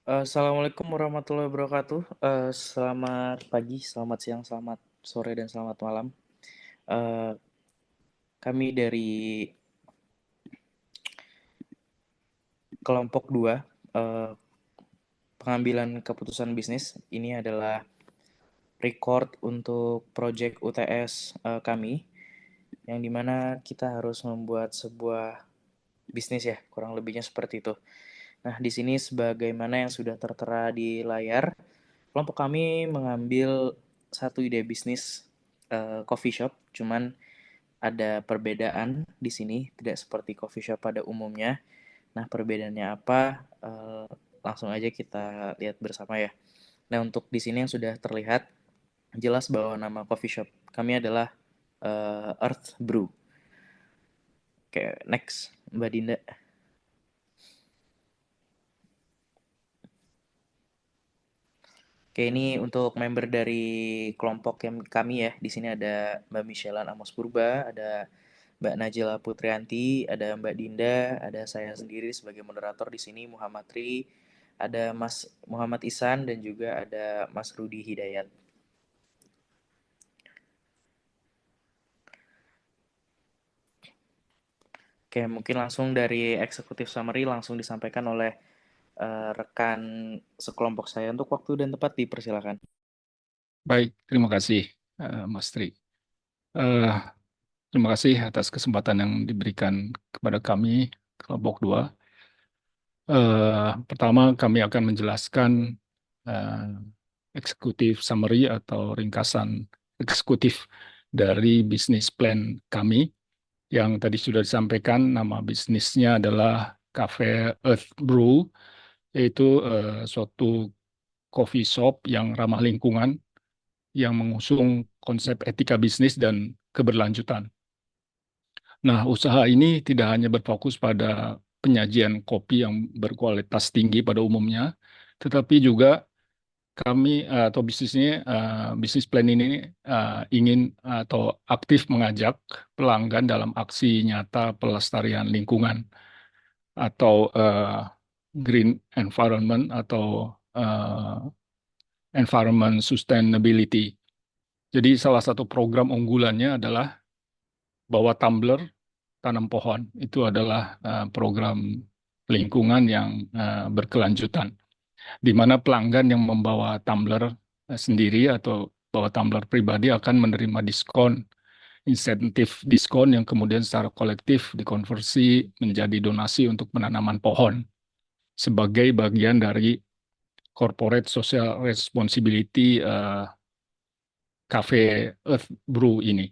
Assalamualaikum warahmatullahi wabarakatuh. Selamat pagi, selamat siang, selamat sore, dan selamat malam. Eh, Kami dari kelompok 2, eh, pengambilan keputusan bisnis. Ini adalah record untuk project UTS kami, yang dimana kita harus membuat sebuah bisnis ya, kurang lebihnya seperti itu. Nah, di sini sebagaimana yang sudah tertera di layar, kelompok kami mengambil satu ide bisnis coffee shop, cuman ada perbedaan di sini, tidak seperti coffee shop pada umumnya. Nah, perbedaannya apa? Langsung aja kita lihat bersama ya. Nah, untuk di sini yang sudah terlihat jelas bahwa nama coffee shop kami adalah Earth Brew. Oke, next, Mbak Dinda. Oke, ini untuk member dari kelompok yang kami ya. Di sini ada Mbak Michelan Amos Purba, ada Mbak Najila Putrianti, ada Mbak Dinda, ada saya sendiri sebagai moderator di sini Muhammad Tri, ada Mas Muhammad Isan, dan juga ada Mas Rudi Hidayat. Oke, mungkin langsung dari eksekutif summary langsung disampaikan oleh rekan sekelompok saya. Untuk waktu dan tempat dipersilakan. Baik, terima kasih Mas Tri. Eh, Terima kasih atas kesempatan yang diberikan kepada kami, kelompok 2. Pertama, kami akan menjelaskan eh, eksekutif summary atau ringkasan eksekutif dari bisnis plan kami. Yang tadi sudah disampaikan, nama bisnisnya adalah Cafe Earth Brew, yaitu suatu coffee shop yang ramah lingkungan, yang mengusung konsep etika bisnis dan keberlanjutan. Nah, usaha ini tidak hanya berfokus pada penyajian kopi yang berkualitas tinggi pada umumnya, tetapi juga kami atau bisnis plan ini ingin atau aktif mengajak pelanggan dalam aksi nyata pelestarian lingkungan atau green environment atau environment sustainability. Jadi salah satu program unggulannya adalah bawa tumbler tanam pohon. Itu adalah program lingkungan yang berkelanjutan, di mana pelanggan yang membawa tumbler sendiri atau bawa tumbler pribadi akan menerima diskon, insentif diskon yang kemudian secara kolektif dikonversi menjadi donasi untuk penanaman pohon sebagai bagian dari corporate social responsibility Cafe Earth Brew ini.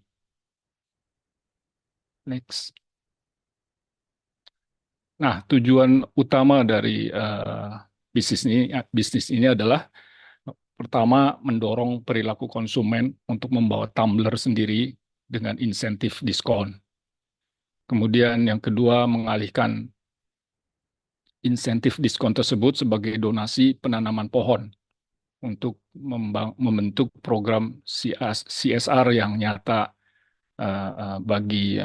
Next. Nah, tujuan utama dari bisnis ini adalah pertama mendorong perilaku konsumen untuk membawa tumbler sendiri dengan insentif diskon. Kemudian yang kedua mengalihkan insentif diskon tersebut sebagai donasi penanaman pohon untuk membentuk program CSR yang nyata bagi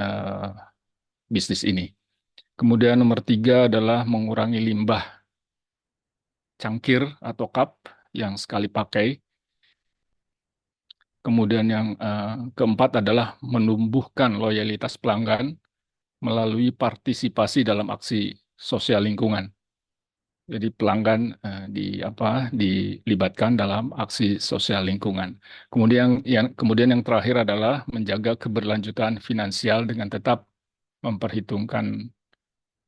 bisnis ini. Kemudian nomor tiga adalah mengurangi limbah cangkir atau cup yang sekali pakai. Kemudian yang keempat adalah menumbuhkan loyalitas pelanggan melalui partisipasi dalam aksi sosial lingkungan. Jadi pelanggan dilibatkan dalam aksi sosial lingkungan. Kemudian yang terakhir adalah menjaga keberlanjutan finansial dengan tetap memperhitungkan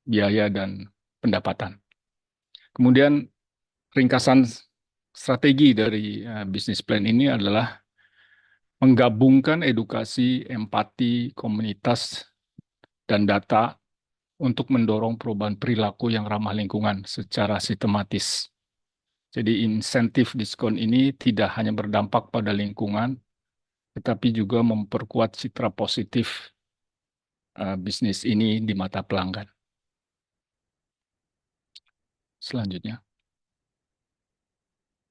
biaya dan pendapatan. Kemudian ringkasan strategi dari bisnis plan ini adalah menggabungkan edukasi, empati, komunitas, dan data untuk mendorong perubahan perilaku yang ramah lingkungan secara sistematis. Jadi insentif diskon ini tidak hanya berdampak pada lingkungan, tetapi juga memperkuat citra positif bisnis ini di mata pelanggan. Selanjutnya.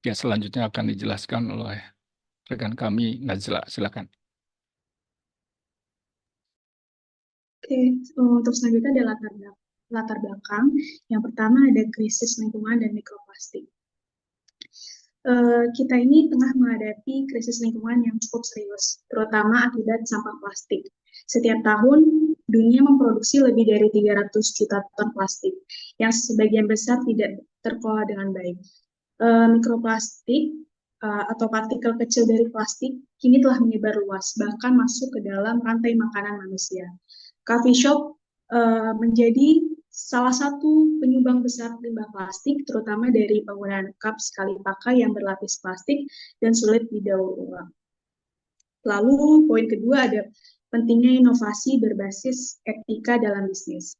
Ya, selanjutnya akan dijelaskan oleh rekan kami, Najla. Silakan. Oke, untuk selanjutnya ada latar belakang. Yang pertama ada krisis lingkungan dan mikroplastik. kita ini tengah menghadapi krisis lingkungan yang cukup serius, terutama akibat sampah plastik. Setiap tahun, dunia memproduksi lebih dari 300 juta ton plastik, yang sebagian besar tidak terkelola dengan baik. Mikroplastik atau partikel kecil dari plastik kini telah menyebar luas, bahkan masuk ke dalam rantai makanan manusia. Coffee shop menjadi salah satu penyumbang besar limbah plastik, terutama dari penggunaan cup sekali pakai yang berlapis plastik dan sulit didaur ulang. Lalu poin kedua ada pentingnya inovasi berbasis etika dalam bisnis.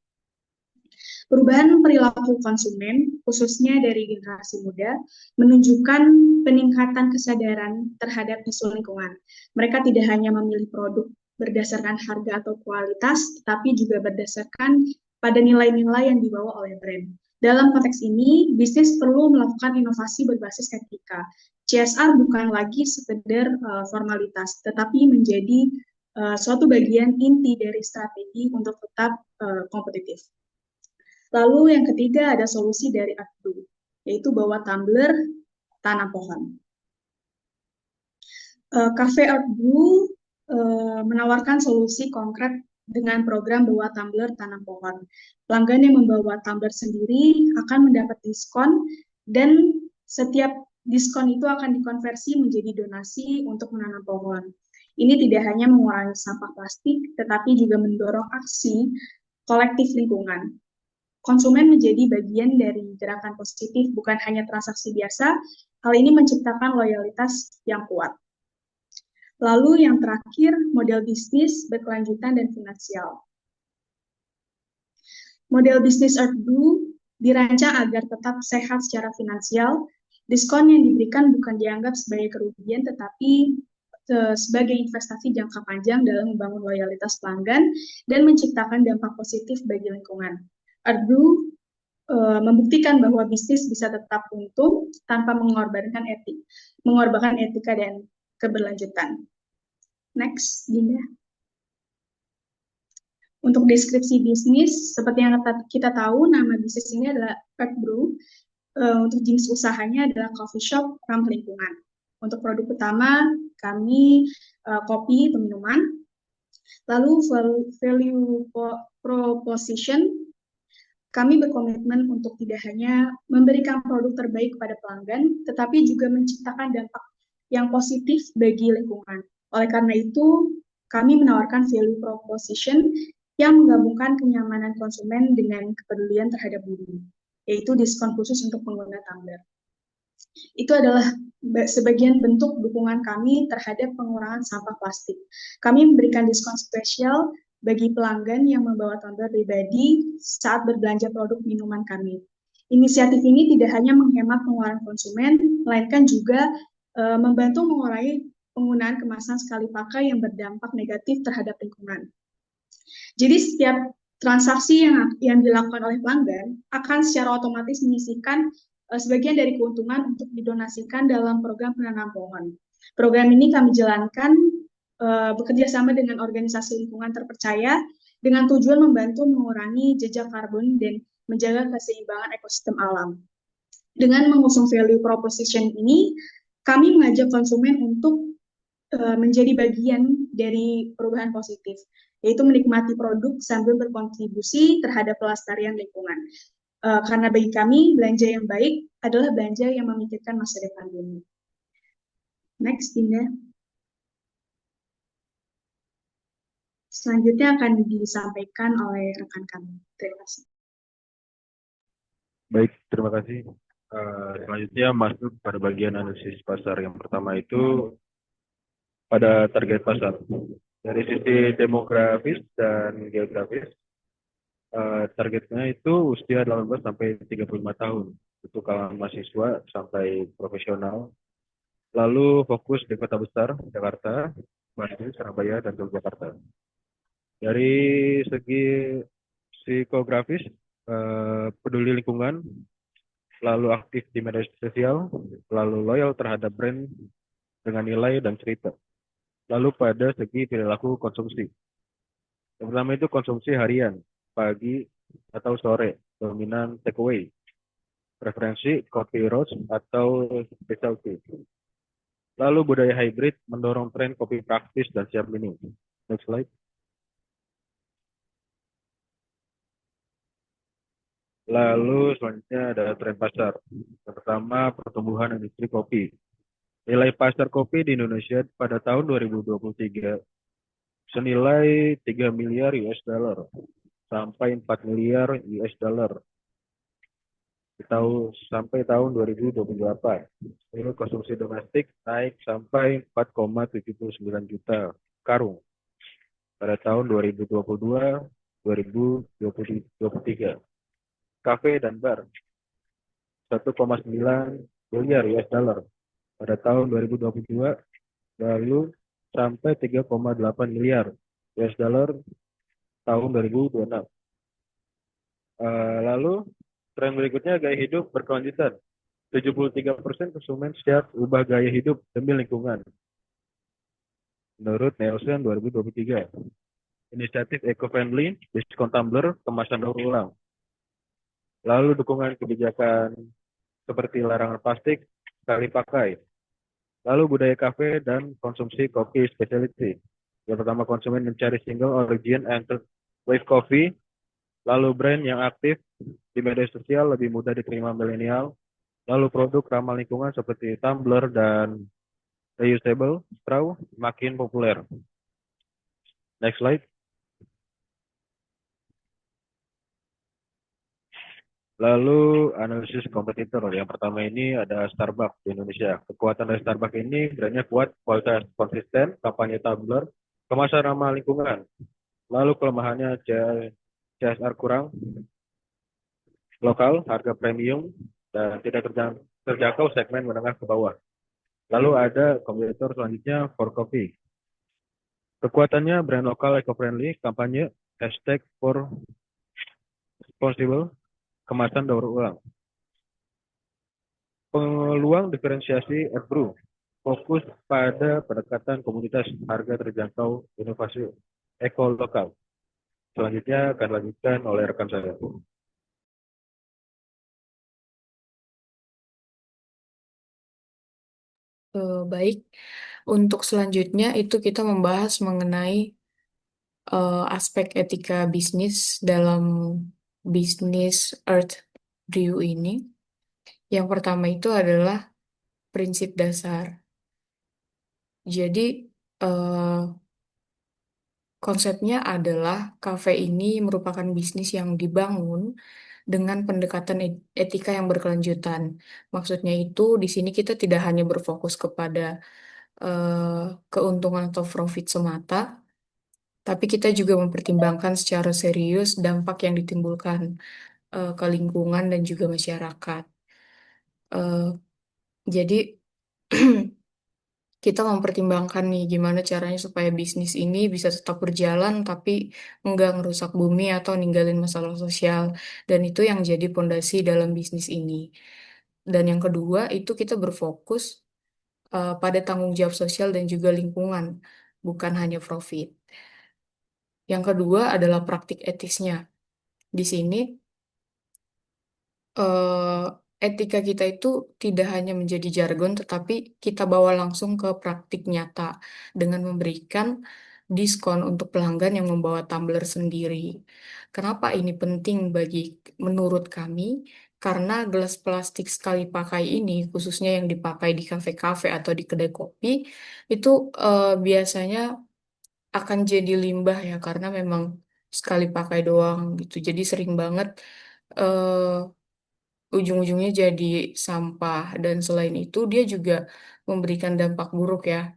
Perubahan perilaku konsumen, khususnya dari generasi muda, menunjukkan peningkatan kesadaran terhadap isu lingkungan. Mereka tidak hanya memilih produk berdasarkan harga atau kualitas, tetapi juga berdasarkan pada nilai-nilai yang dibawa oleh brand. Dalam konteks ini, bisnis perlu melakukan inovasi berbasis etika. CSR bukan lagi sekedar formalitas, tetapi menjadi suatu bagian inti dari strategi untuk tetap kompetitif. Lalu yang ketiga ada solusi dari Artbrew, yaitu bawa tumbler tanam pohon. Cafe Artbrew menawarkan solusi konkret dengan program bawa tumbler tanam pohon. Pelanggan yang membawa tumbler sendiri akan mendapat diskon dan setiap diskon itu akan dikonversi menjadi donasi untuk menanam pohon. Ini tidak hanya mengurangi sampah plastik, tetapi juga mendorong aksi kolektif lingkungan. Konsumen menjadi bagian dari gerakan positif, bukan hanya transaksi biasa. Hal ini menciptakan loyalitas yang kuat. Lalu yang terakhir, model bisnis berkelanjutan dan finansial. Model bisnis Artbrew dirancang agar tetap sehat secara finansial. Diskon yang diberikan bukan dianggap sebagai kerugian, tetapi sebagai investasi jangka panjang dalam membangun loyalitas pelanggan dan menciptakan dampak positif bagi lingkungan. Artbrew membuktikan bahwa bisnis bisa tetap untung tanpa mengorbankan etika dan keberlanjutan. Next, Dinda. Untuk deskripsi bisnis, seperti yang kita tahu, nama bisnis ini adalah Artbrew. Untuk jenis usahanya adalah coffee shop ramah lingkungan. Untuk produk utama, kami kopi atau minuman. Lalu value proposition, kami berkomitmen untuk tidak hanya memberikan produk terbaik kepada pelanggan, tetapi juga menciptakan dampak yang positif bagi lingkungan. Oleh karena itu, kami menawarkan value proposition yang menggabungkan kenyamanan konsumen dengan kepedulian terhadap bumi, yaitu diskon khusus untuk pengguna tumbler. Itu adalah sebagian bentuk dukungan kami terhadap pengurangan sampah plastik. Kami memberikan diskon spesial bagi pelanggan yang membawa tumbler pribadi saat berbelanja produk minuman kami. Inisiatif ini tidak hanya menghemat pengeluaran konsumen, melainkan juga membantu mengurangi penggunaan kemasan sekali pakai yang berdampak negatif terhadap lingkungan. Jadi setiap transaksi yang dilakukan oleh pelanggan akan secara otomatis menyisihkan sebagian dari keuntungan untuk didonasikan dalam program penanam pohon. Program ini kami jalankan bekerja sama dengan organisasi lingkungan terpercaya dengan tujuan membantu mengurangi jejak karbon dan menjaga keseimbangan ekosistem alam. Dengan mengusung value proposition ini, kami mengajak konsumen untuk menjadi bagian dari perubahan positif, yaitu menikmati produk sambil berkontribusi terhadap pelestarian lingkungan. Karena bagi kami, belanja yang baik adalah belanja yang memikirkan masa depan bumi. Next, Dinda. Selanjutnya akan disampaikan oleh rekan kami. Terima kasih. Baik, terima kasih. Selanjutnya masuk pada bagian analisis pasar. Yang pertama itu pada target pasar. Dari sisi demografis dan geografis, targetnya itu usia 18 sampai 35 tahun. Untuk kalangan mahasiswa sampai profesional. Lalu fokus di kota besar, Jakarta, Bandung, Surabaya, dan Yogyakarta. Dari segi psikografis, peduli lingkungan, lalu aktif di media sosial, lalu loyal terhadap brand dengan nilai dan cerita. Lalu pada segi perilaku konsumsi. Yang pertama itu konsumsi harian, pagi atau sore, dominan takeaway. preferensi kopi roast atau specialty. Lalu budaya hybrid mendorong tren kopi praktis dan siap minum. Next slide. Lalu selanjutnya ada tren pasar. Yang pertama, pertumbuhan industri kopi. Nilai pasar kopi di Indonesia pada tahun 2023 senilai 3 miliar US dollar sampai 4 miliar US dollar sampai tahun 2028. Lalu konsumsi domestik naik sampai 4,79 juta karung pada tahun 2022-2023. Kafe dan bar 1,9 miliar US dollar pada tahun 2022, lalu sampai 3,8 miliar US dollar tahun 2026. Lalu tren berikutnya gaya hidup berkelanjutan. 73% konsumen siap ubah gaya hidup demi lingkungan. Menurut Nielsen 2023. Inisiatif eco-friendly, diskon tumbler, kemasan daur ulang. Lalu dukungan kebijakan seperti larangan plastik sekali pakai. Lalu budaya kafe dan konsumsi kopi specialty. Yang pertama, konsumen mencari single origin and third wave coffee. Lalu brand yang aktif di media sosial lebih mudah diterima milenial. Lalu produk ramah lingkungan seperti tumbler dan reusable straw makin populer. Next slide. Lalu analisis kompetitor. Yang pertama ini ada Starbucks di Indonesia. Kekuatan dari Starbucks ini brandnya kuat, kualitas konsisten, kampanye tumbler, kemasan ramah lingkungan. Lalu kelemahannya CSR kurang, lokal, harga premium, dan tidak terjangkau segmen menengah ke bawah. Lalu ada kompetitor selanjutnya For Coffee. Kekuatannya brand lokal eco-friendly, kampanye, #for responsible, kemasan daur ulang. Peluang diferensiasi Earthbrew, fokus pada pendekatan komunitas, harga terjangkau, inovasi eko lokal. Selanjutnya akan dilanjutkan oleh rekan saya. Baik, untuk selanjutnya itu kita membahas mengenai aspek etika bisnis dalam bisnis Earth Brew ini. Yang pertama itu adalah prinsip dasar. Jadi konsepnya adalah kafe ini merupakan bisnis yang dibangun dengan pendekatan etika yang berkelanjutan. Maksudnya itu di sini kita tidak hanya berfokus kepada keuntungan atau profit semata, tapi kita juga mempertimbangkan secara serius dampak yang ditimbulkan ke lingkungan dan juga masyarakat. Eh, jadi kita mempertimbangkan nih gimana caranya supaya bisnis ini bisa tetap berjalan tapi nggak ngerusak bumi atau ninggalin masalah sosial. Dan itu yang jadi pondasi dalam bisnis ini. Dan yang kedua itu kita berfokus pada tanggung jawab sosial dan juga lingkungan, bukan hanya profit. Yang kedua adalah praktik etisnya. Di sini etika kita itu tidak hanya menjadi jargon, tetapi kita bawa langsung ke praktik nyata dengan memberikan diskon untuk pelanggan yang membawa tumbler sendiri. Kenapa ini penting menurut kami? Karena gelas plastik sekali pakai ini, khususnya yang dipakai di kafe-kafe atau di kedai kopi, itu biasanya akan jadi limbah ya, karena memang sekali pakai doang gitu. Jadi sering banget ujung-ujungnya jadi sampah. Dan selain itu dia juga memberikan dampak buruk ya,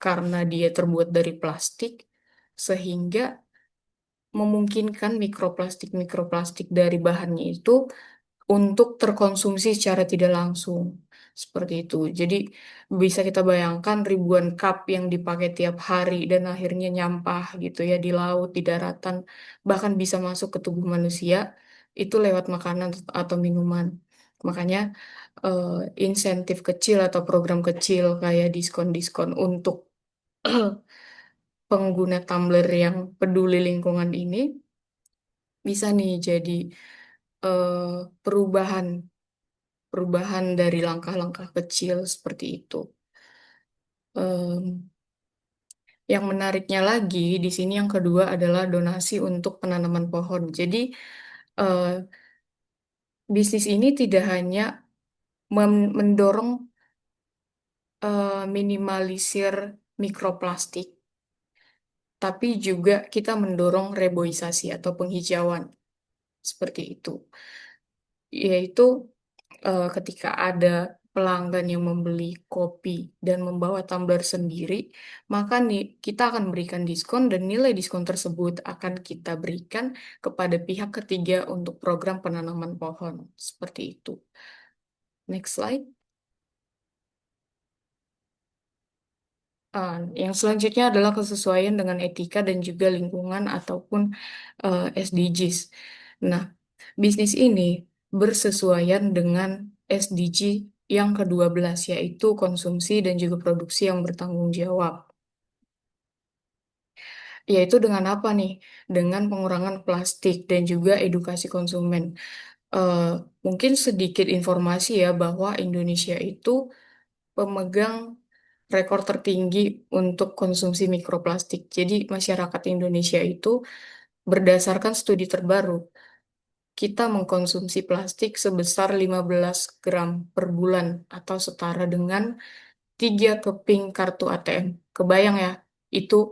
karena dia terbuat dari plastik, sehingga memungkinkan mikroplastik-mikroplastik dari bahannya itu untuk terkonsumsi secara tidak langsung. Seperti itu. Jadi bisa kita bayangkan ribuan cup yang dipakai tiap hari dan akhirnya nyampah gitu ya di laut, di daratan, bahkan bisa masuk ke tubuh manusia itu lewat makanan atau minuman. Makanya eh, insentif kecil atau program kecil kayak diskon-diskon untuk pengguna tumbler yang peduli lingkungan ini bisa nih jadi eh, perubahan perubahan dari langkah-langkah kecil seperti itu. Yang menariknya lagi di sini yang kedua adalah donasi untuk penanaman pohon. Jadi eh, bisnis ini tidak hanya mendorong minimalisir mikroplastik, tapi juga kita mendorong reboisasi atau penghijauan seperti itu. Yaitu ketika ada pelanggan yang membeli kopi dan membawa tumbler sendiri, maka nih kita akan berikan diskon dan nilai diskon tersebut akan kita berikan kepada pihak ketiga untuk program penanaman pohon. Seperti itu. Next slide. Yang selanjutnya adalah kesesuaian dengan etika dan juga lingkungan ataupun SDGs. Nah, bisnis ini bersesuaian dengan SDG yang ke-12, yaitu konsumsi dan juga produksi yang bertanggung jawab. Yaitu dengan apa nih? Dengan pengurangan plastik dan juga edukasi konsumen. Eh, Mungkin sedikit informasi ya bahwa Indonesia itu pemegang rekor tertinggi untuk konsumsi mikroplastik. Jadi masyarakat Indonesia itu berdasarkan studi terbaru, kita mengkonsumsi plastik sebesar 15 gram per bulan atau setara dengan 3 keping kartu ATM. Kebayang ya, itu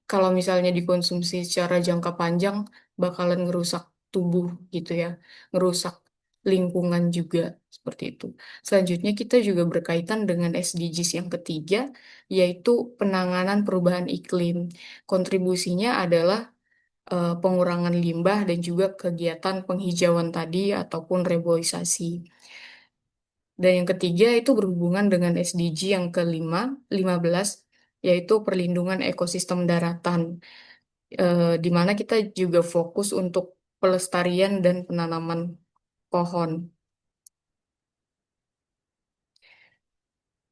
kalau misalnya dikonsumsi secara jangka panjang bakalan ngerusak tubuh gitu ya, ngerusak lingkungan juga seperti itu. Selanjutnya kita juga berkaitan dengan SDGs yang ketiga, yaitu penanganan perubahan iklim. Kontribusinya adalah pengurangan limbah dan juga kegiatan penghijauan tadi ataupun reboisasi. Dan yang ketiga itu berhubungan dengan SDG yang kelima, 15, yaitu perlindungan ekosistem daratan, di mana kita juga fokus untuk pelestarian dan penanaman pohon.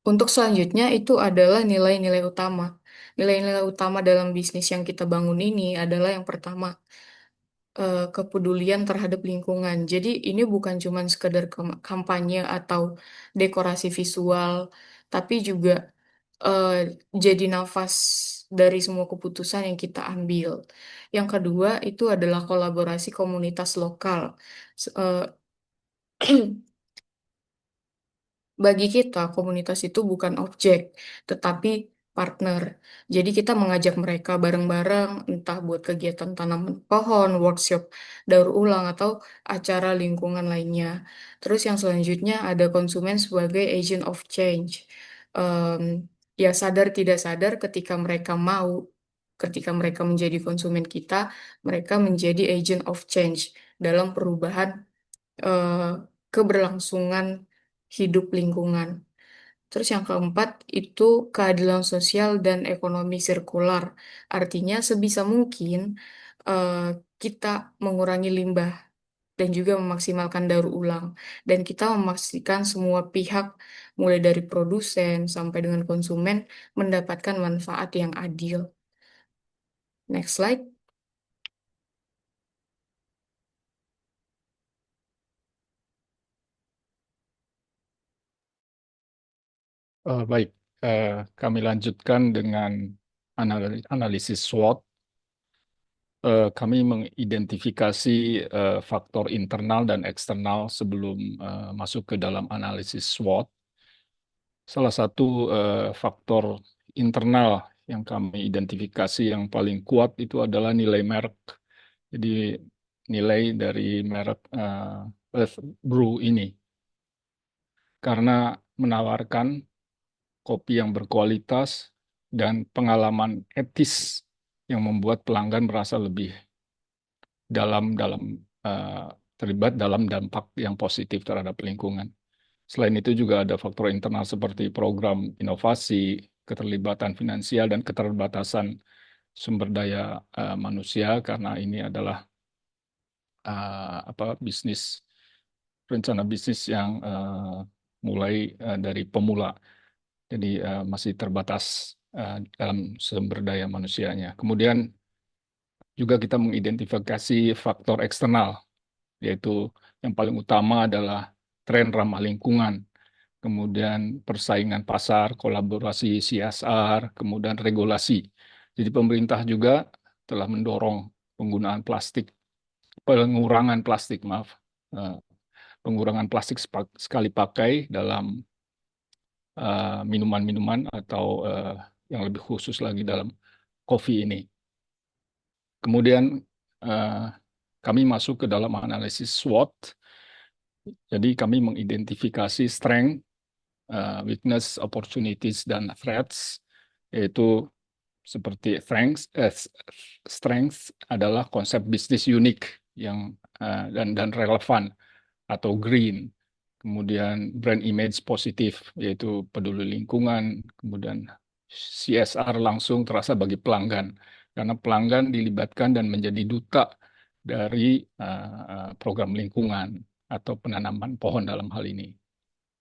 Untuk selanjutnya itu adalah nilai-nilai utama. Nilai-nilai utama dalam bisnis yang kita bangun ini adalah yang pertama, kepedulian terhadap lingkungan. Jadi ini bukan cuma sekedar kampanye atau dekorasi visual, tapi juga eh, jadi nafas dari semua keputusan yang kita ambil. Yang kedua itu adalah kolaborasi komunitas lokal. Bagi kita, komunitas itu bukan objek, tetapi partner. Jadi kita mengajak mereka bareng-bareng, entah buat kegiatan tanaman pohon, workshop daur ulang, atau acara lingkungan lainnya. Terus yang selanjutnya ada konsumen sebagai agent of change. Em, Ya sadar tidak sadar ketika mereka menjadi konsumen kita, mereka menjadi agent of change dalam perubahan eh, keberlangsungan hidup lingkungan. Terus yang keempat itu keadilan sosial dan ekonomi sirkular. Artinya sebisa mungkin eh, kita mengurangi limbah dan juga memaksimalkan daur ulang. Dan kita memastikan semua pihak, mulai dari produsen sampai dengan konsumen, mendapatkan manfaat yang adil. Next slide. Baik, kami lanjutkan dengan analisis SWOT. Kami mengidentifikasi faktor internal dan eksternal sebelum masuk ke dalam analisis SWOT. Salah satu faktor internal yang kami identifikasi yang paling kuat itu adalah nilai merek. Jadi nilai dari merek Earth Brew ini. Karena menawarkan kopi yang berkualitas dan pengalaman etis yang membuat pelanggan merasa lebih dalam terlibat dalam dampak yang positif terhadap lingkungan. Selain itu juga ada faktor internal seperti program inovasi, keterlibatan finansial, dan keterbatasan sumber daya manusia karena ini adalah rencana bisnis yang mulai dari pemula. Jadi masih terbatas dalam sumber daya manusianya. Kemudian juga kita mengidentifikasi faktor eksternal, yaitu yang paling utama adalah tren ramah lingkungan, kemudian persaingan pasar, kolaborasi CSR, kemudian regulasi. Jadi pemerintah juga telah mendorong penggunaan plastik, eh, pengurangan plastik sekali pakai dalam minuman-minuman atau yang lebih khusus lagi dalam kopi ini. Kemudian kami masuk ke dalam analisis SWOT. Jadi kami mengidentifikasi strength, weakness, opportunities, dan threats, yaitu seperti strength adalah konsep bisnis unik yang dan relevan atau green. Kemudian brand image positif, yaitu peduli lingkungan. Kemudian CSR langsung terasa bagi pelanggan, karena pelanggan dilibatkan dan menjadi duta dari program lingkungan atau penanaman pohon dalam hal ini.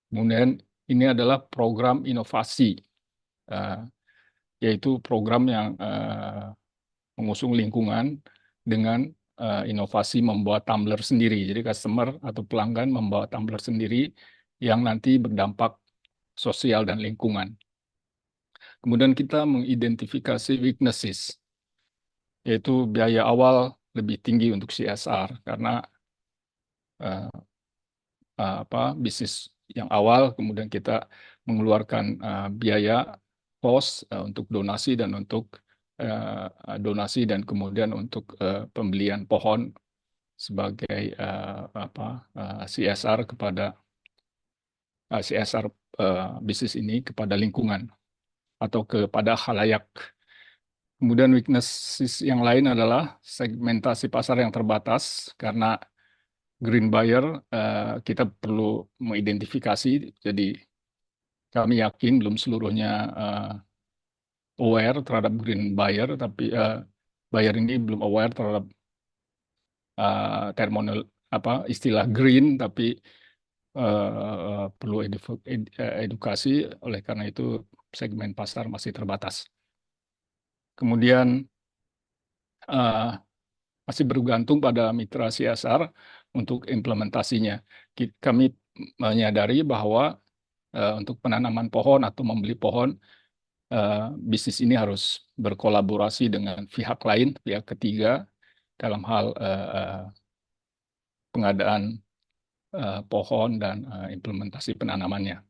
Kemudian ini adalah program inovasi, yaitu program yang mengusung lingkungan dengan inovasi membuat tumbler sendiri. Jadi customer atau pelanggan membawa tumbler sendiri yang nanti berdampak sosial dan lingkungan. Kemudian kita mengidentifikasi weaknesses, yaitu biaya awal lebih tinggi untuk CSR karena bisnis yang awal, kemudian kita mengeluarkan biaya cost untuk donasi dan kemudian untuk pembelian pohon sebagai CSR kepada CSR bisnis ini kepada lingkungan atau kepada khalayak. Kemudian weaknesses yang lain adalah segmentasi pasar yang terbatas karena green buyer kita perlu mengidentifikasi. Jadi kami yakin belum seluruhnya aware terhadap green buyer, tapi buyer ini belum aware terhadap istilah green, tapi perlu edukasi. Oleh karena itu segmen pasar masih terbatas. Kemudian masih bergantung pada mitra CSR untuk implementasinya. Kami menyadari bahwa untuk penanaman pohon atau membeli pohon, bisnis ini harus berkolaborasi dengan pihak lain, pihak ketiga, dalam hal pengadaan pohon dan implementasi penanamannya.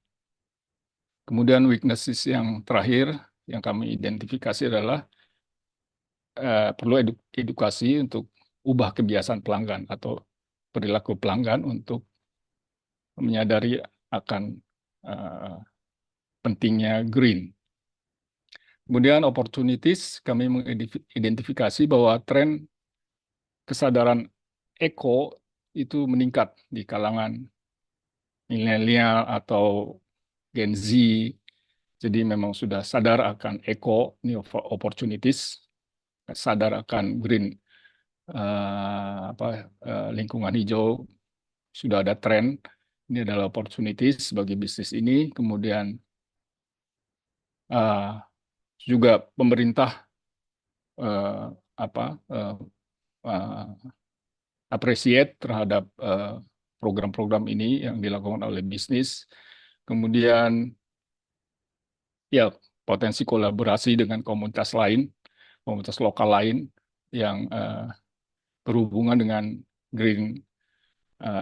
Kemudian weaknesses yang terakhir yang kami identifikasi adalah perlu edukasi untuk ubah kebiasaan pelanggan atau perilaku pelanggan untuk menyadari akan pentingnya green. Kemudian opportunities, kami mengidentifikasi bahwa tren kesadaran eko itu meningkat di kalangan milenial atau Gen Z. Jadi memang sudah sadar akan eko, ini opportunities, sadar akan green, lingkungan hijau, sudah ada tren. Ini adalah opportunities bagi bisnis ini. Kemudian juga pemerintah appreciate terhadap program-program ini yang dilakukan oleh bisnis. Kemudian ya potensi kolaborasi dengan komunitas lain, komunitas lokal lain yang berhubungan dengan green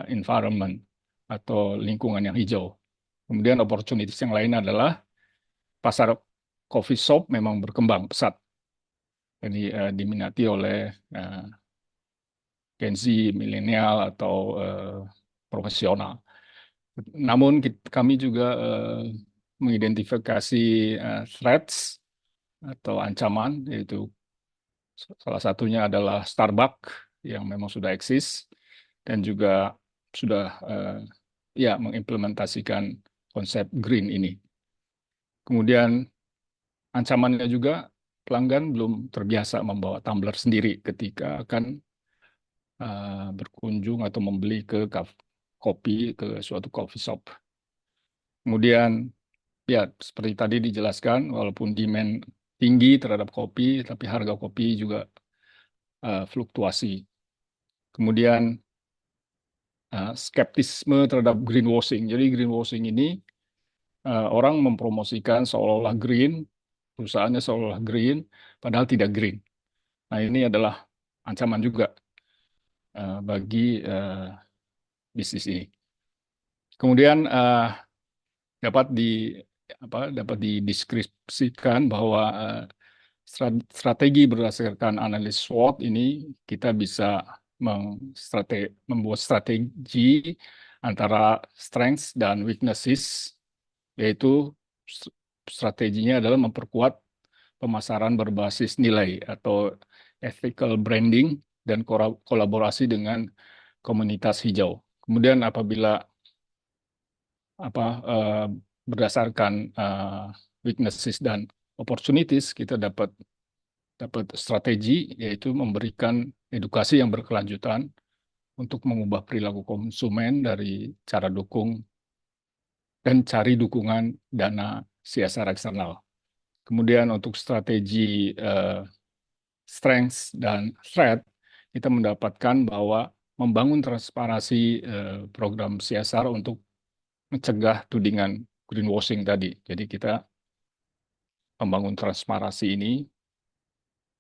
environment atau lingkungan yang hijau. Kemudian opportunities yang lain adalah pasar coffee shop memang berkembang pesat. Jadi diminati oleh Gen Z, milenial atau profesional. Namun kami juga mengidentifikasi threats atau ancaman, yaitu salah satunya adalah Starbucks yang memang sudah eksis dan juga sudah mengimplementasikan konsep green ini. Kemudian ancamannya juga pelanggan belum terbiasa membawa tumbler sendiri ketika akan berkunjung atau membeli ke kopi ke suatu coffee shop. Kemudian ya seperti tadi dijelaskan, walaupun demand tinggi terhadap kopi, tapi harga kopi juga fluktuasi. Kemudian skeptisme terhadap greenwashing. Jadi greenwashing ini orang mempromosikan seolah-olah green, perusahaannya seolah-olah green, padahal tidak green. Nah, ini adalah ancaman juga bagi bisnis ini. Kemudian dapat dideskripsikan bahwa strategi berdasarkan analis SWOT ini kita bisa membuat strategi antara strengths dan weaknesses, yaitu strateginya adalah memperkuat pemasaran berbasis nilai atau ethical branding dan kolaborasi dengan komunitas hijau. Kemudian apabila berdasarkan weaknesses dan opportunities, kita dapat strategi, yaitu memberikan edukasi yang berkelanjutan untuk mengubah perilaku konsumen dari cara dukung dan cari dukungan dana CSR eksternal. Kemudian untuk strategi strengths dan threat, kita mendapatkan bahwa membangun transparansi program CSR untuk mencegah tudingan greenwashing tadi. Jadi kita membangun transparansi ini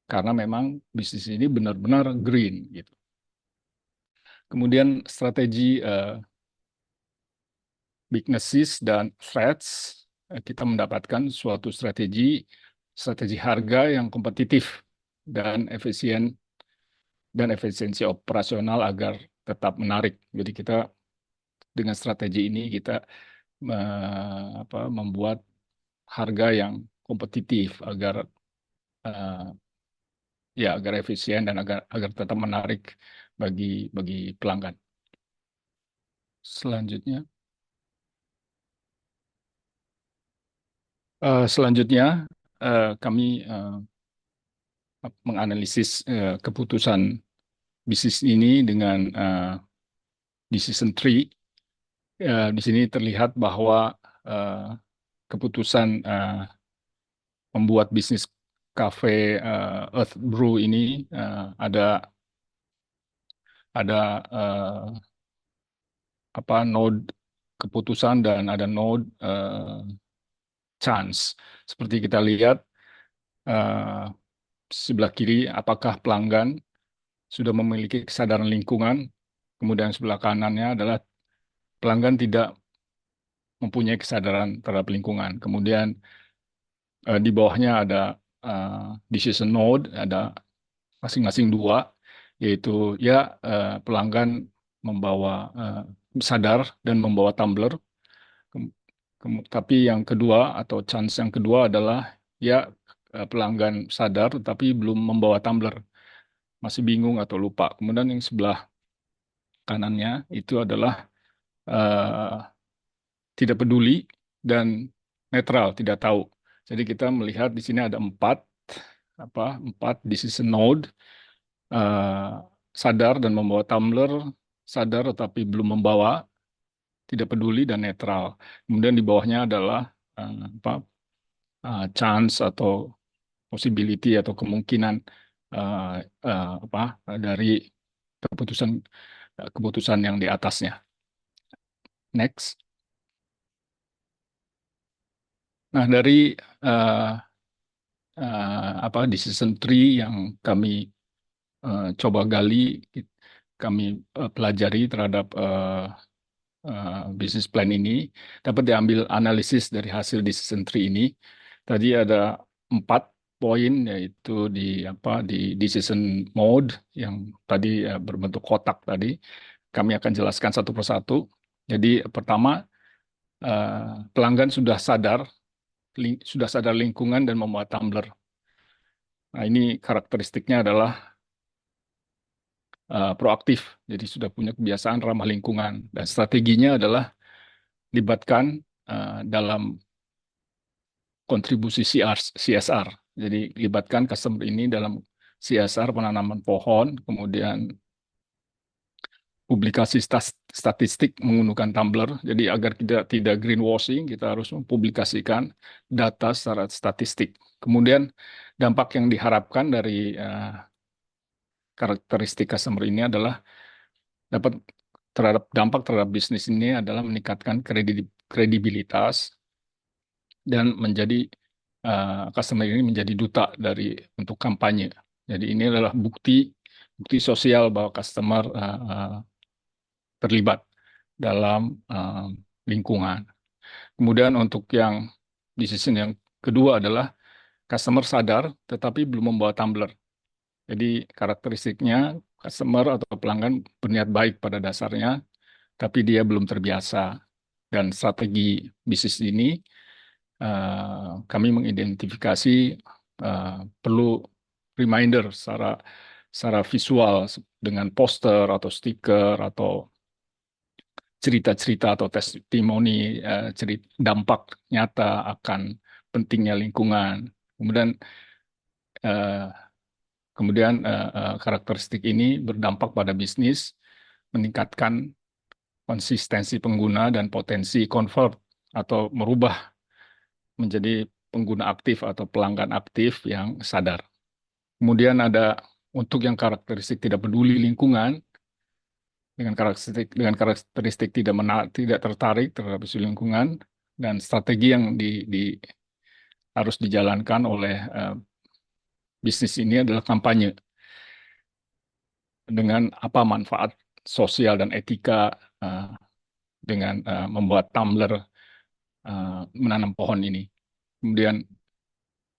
karena memang bisnis ini benar-benar green gitu. Kemudian strategi weaknesses dan threats, kita mendapatkan suatu strategi harga yang kompetitif dan efisiensi operasional agar tetap menarik. Jadi kita dengan strategi ini kita membuat harga yang kompetitif agar agar efisien dan agar tetap menarik bagi pelanggan. Selanjutnya kami menganalisis keputusan bisnis ini dengan decision tree. Di sini terlihat bahwa keputusan membuat bisnis cafe Earth Brew ini ada node keputusan dan ada node chance. Seperti kita lihat sebelah kiri, apakah pelanggan sudah memiliki kesadaran lingkungan, kemudian sebelah kanannya adalah pelanggan tidak mempunyai kesadaran terhadap lingkungan. Kemudian di bawahnya ada decision node, ada masing-masing 2, yaitu pelanggan membawa sadar dan membawa tumbler. Tapi yang kedua atau chance yang kedua adalah pelanggan sadar tapi belum membawa tumbler, masih bingung atau lupa. Kemudian yang sebelah kanannya itu adalah tidak peduli dan netral, tidak tahu. Jadi kita melihat di sini ada 4 decision node, sadar dan membawa tumbler, sadar tetapi belum membawa, tidak peduli dan netral. Kemudian di bawahnya adalah chance atau possibility atau kemungkinan dari keputusan yang di atasnya. Next. Nah, dari decision tree yang kami coba gali, kami pelajari terhadap bisnis plan ini, dapat diambil analisis dari hasil decision tree ini. Tadi ada 4 poin, yaitu di decision mode yang tadi berbentuk kotak tadi. Kami akan jelaskan satu persatu. Jadi pertama, pelanggan sudah sadar lingkungan dan membawa tumbler. Nah, ini karakteristiknya adalah proaktif, jadi sudah punya kebiasaan ramah lingkungan, dan strateginya adalah libatkan dalam kontribusi CSR. Jadi libatkan customer ini dalam CSR, penanaman pohon, kemudian publikasi statistik menggunakan tumbler. Jadi agar tidak greenwashing, kita harus mempublikasikan data secara statistik. Kemudian dampak yang diharapkan dari karakteristik customer ini adalah dapat dampak terhadap bisnis ini adalah meningkatkan kredibilitas dan menjadi customer ini menjadi duta untuk kampanye. Jadi ini adalah bukti sosial bahwa customer terlibat dalam lingkungan. Kemudian untuk yang decision yang kedua adalah customer sadar tetapi belum membawa tumbler. Jadi karakteristiknya customer atau pelanggan berniat baik pada dasarnya, tapi dia belum terbiasa. Dan strategi bisnis ini kami mengidentifikasi perlu reminder secara visual dengan poster atau stiker atau cerita-cerita atau testimoni dampak nyata akan pentingnya lingkungan. Kemudian karakteristik ini berdampak pada bisnis, meningkatkan konsistensi pengguna dan potensi convert atau merubah menjadi pengguna aktif atau pelanggan aktif yang sadar. Kemudian ada untuk yang karakteristik tidak peduli lingkungan, dengan karakteristik tidak tertarik terhadap isu lingkungan, dan strategi yang harus dijalankan oleh bisnis ini adalah kampanye dengan apa manfaat sosial dan etika dengan membuat tumbler menanam pohon ini. Kemudian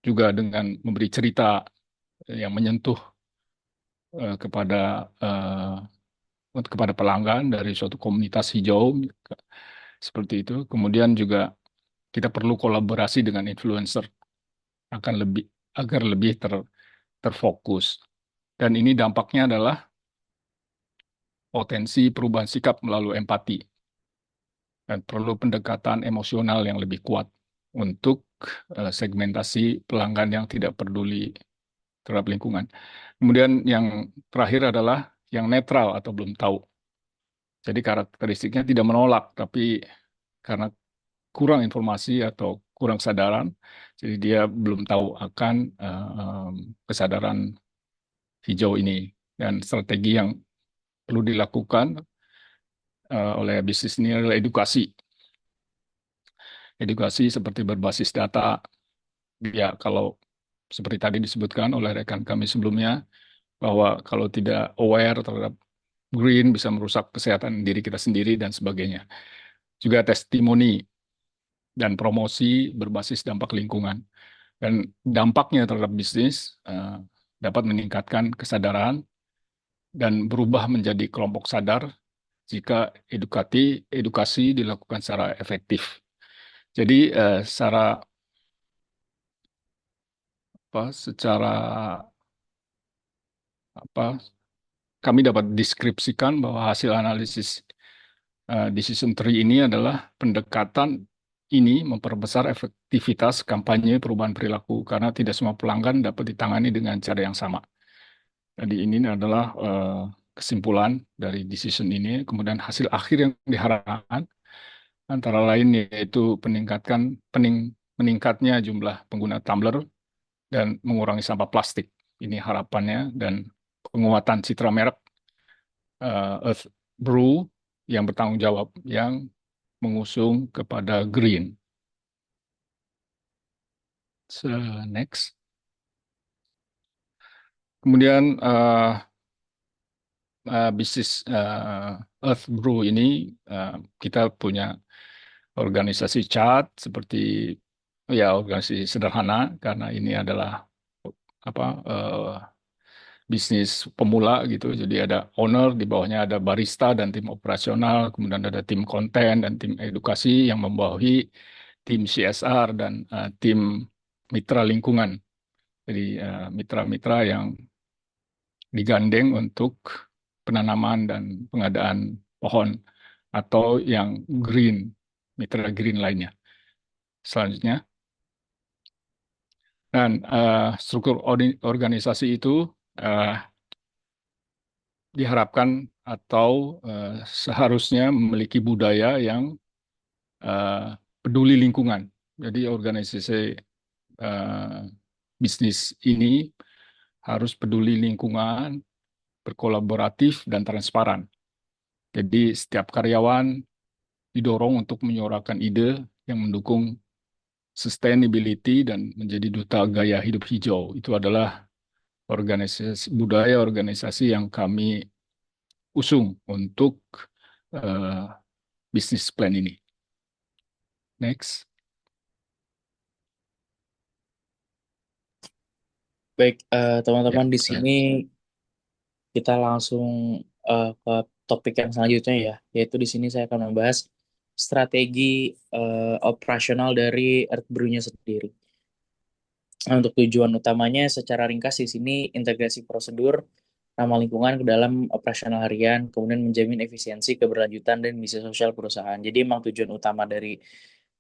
juga dengan memberi cerita yang menyentuh kepada pelanggan dari suatu komunitas hijau seperti itu. Kemudian juga kita perlu kolaborasi dengan influencer agar lebih terfokus. Dan ini dampaknya adalah potensi perubahan sikap melalui empati dan perlu pendekatan emosional yang lebih kuat untuk segmentasi pelanggan yang tidak peduli terhadap lingkungan. Kemudian yang terakhir adalah yang netral atau belum tahu. Jadi karakteristiknya tidak menolak, tapi karena kurang informasi atau kurang kesadaran, jadi dia belum tahu akan kesadaran hijau ini. Dan strategi yang perlu dilakukan oleh bisnis ini adalah edukasi. Edukasi seperti berbasis data. Ya, kalau seperti tadi disebutkan oleh rekan kami sebelumnya, bahwa kalau tidak aware terhadap green bisa merusak kesehatan diri kita sendiri dan sebagainya. Juga testimoni dan promosi berbasis dampak lingkungan. Dan dampaknya terhadap bisnis dapat meningkatkan kesadaran dan berubah menjadi kelompok sadar jika edukasi dilakukan secara efektif. Jadi kami dapat deskripsikan bahwa hasil analisis decision tree ini adalah pendekatan ini memperbesar efektivitas kampanye perubahan perilaku karena tidak semua pelanggan dapat ditangani dengan cara yang sama. Jadi ini adalah kesimpulan dari decision ini. Kemudian hasil akhir yang diharapkan antara lain yaitu meningkatnya jumlah pengguna tumbler dan mengurangi sampah plastik. Ini harapannya, dan penguatan citra merek Earth Brew yang bertanggung jawab, yang mengusung kepada green. So, next. Kemudian bisnis Earth Brew ini kita punya organisasi chat seperti organisasi sederhana karena ini adalah bisnis pemula gitu. Jadi ada owner, di bawahnya ada barista dan tim operasional, kemudian ada tim konten dan tim edukasi yang membawahi tim CSR dan tim mitra lingkungan. Jadi mitra-mitra yang digandeng untuk penanaman dan pengadaan pohon atau yang green, mitra green lainnya. Selanjutnya, dan struktur organisasi itu diharapkan atau seharusnya memiliki budaya yang peduli lingkungan. Jadi organisasi bisnis ini harus peduli lingkungan, berkolaboratif, dan transparan. Jadi setiap karyawan didorong untuk menyuarakan ide yang mendukung sustainability dan menjadi duta gaya hidup hijau. Itu adalah budaya organisasi yang kami usung untuk eh, bisnis plan ini. Next. Baik, Ya, teman-teman di saya. sini kita langsung ke topik yang selanjutnya ya, yaitu di sini saya akan membahas strategi operasional dari Earth Brew-nya sendiri. Nah, untuk tujuan utamanya secara ringkas di sini integrasi prosedur ramah lingkungan ke dalam operasional harian, kemudian menjamin efisiensi, keberlanjutan, dan misi sosial perusahaan. Jadi emang tujuan utama dari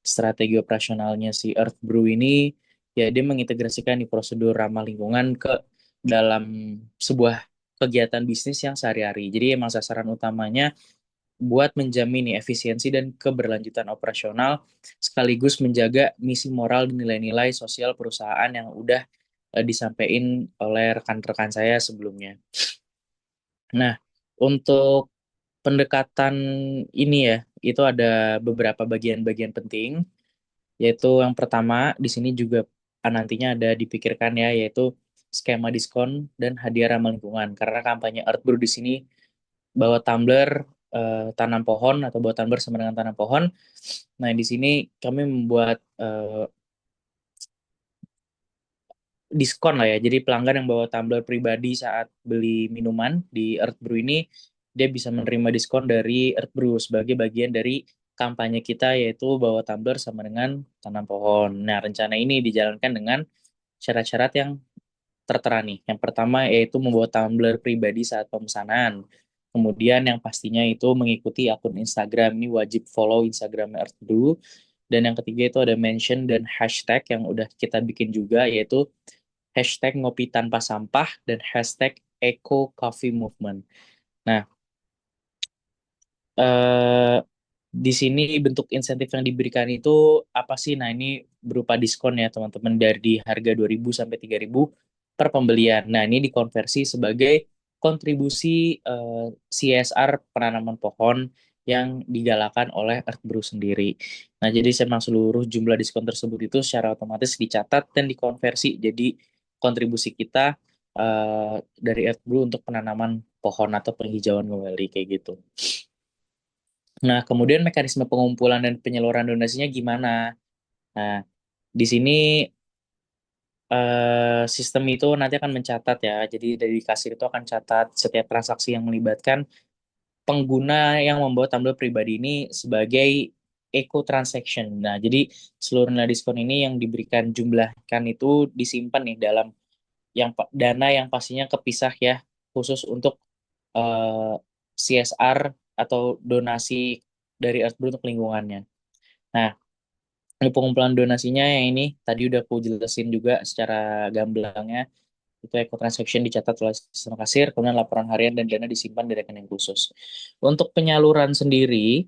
strategi operasionalnya si Earth Brew ini, ya dia mengintegrasikan di prosedur ramah lingkungan ke dalam sebuah kegiatan bisnis yang sehari-hari. Jadi emang sasaran utamanya buat menjamin nih efisiensi dan keberlanjutan operasional sekaligus menjaga misi moral dan nilai-nilai sosial perusahaan yang udah disampaikan oleh rekan-rekan saya sebelumnya. Nah, untuk pendekatan ini ya, itu ada beberapa bagian-bagian penting, yaitu yang pertama di sini juga nantinya ada dipikirkan ya, yaitu skema diskon dan hadiah ramah lingkungan. Karena kampanye Earth Brew di sini bawa tumbler tanam pohon atau bawa tumbler sama dengan tanam pohon. Nah, di sini kami membuat diskon lah ya. Jadi pelanggan yang bawa tumbler pribadi saat beli minuman di Earth Brew ini, dia bisa menerima diskon dari Earth Brew sebagai bagian dari kampanye kita, yaitu bawa tumbler sama dengan tanam pohon. Nah, rencana ini dijalankan dengan syarat-syarat yang tertera nih. Yang pertama yaitu membawa tumbler pribadi saat pemesanan. Kemudian yang pastinya itu mengikuti akun Instagram, ini wajib follow Instagram Earth Brew. Dan yang ketiga itu ada mention dan hashtag yang udah kita bikin juga, yaitu hashtag ngopi tanpa sampah dan hashtag Eco Coffee Movement. Nah, eh, di sini bentuk insentif yang diberikan itu apa sih? Nah, ini berupa diskon ya teman-teman dari harga 2.000 sampai 3.000 per pembelian. Nah, ini dikonversi sebagai kontribusi CSR penanaman pohon yang digalakan oleh Earth Brew sendiri. Nah, jadi memang seluruh jumlah diskon tersebut itu secara otomatis dicatat dan dikonversi jadi kontribusi kita dari Earth Brew untuk penanaman pohon atau penghijauan kembali kayak gitu. Nah, kemudian mekanisme pengumpulan dan penyaluran donasinya gimana? Nah, di sini sistem itu nanti akan mencatat ya. Jadi dari kasir itu akan catat setiap transaksi yang melibatkan pengguna yang membawa tumbler pribadi ini sebagai eco transaction. Nah, jadi seluruh nilai diskon ini yang diberikan jumlahkan itu disimpan nih dalam dana yang pastinya kepisah ya, khusus untuk eh, CSR atau donasi dari Earth Brew untuk lingkungannya. Nah, ini pengumpulan donasinya yang ini tadi udah aku jelasin juga secara gamblangnya. Itu eco transaction dicatat oleh sistem kasir, kemudian laporan harian dan dana disimpan di rekening khusus. Untuk penyaluran sendiri,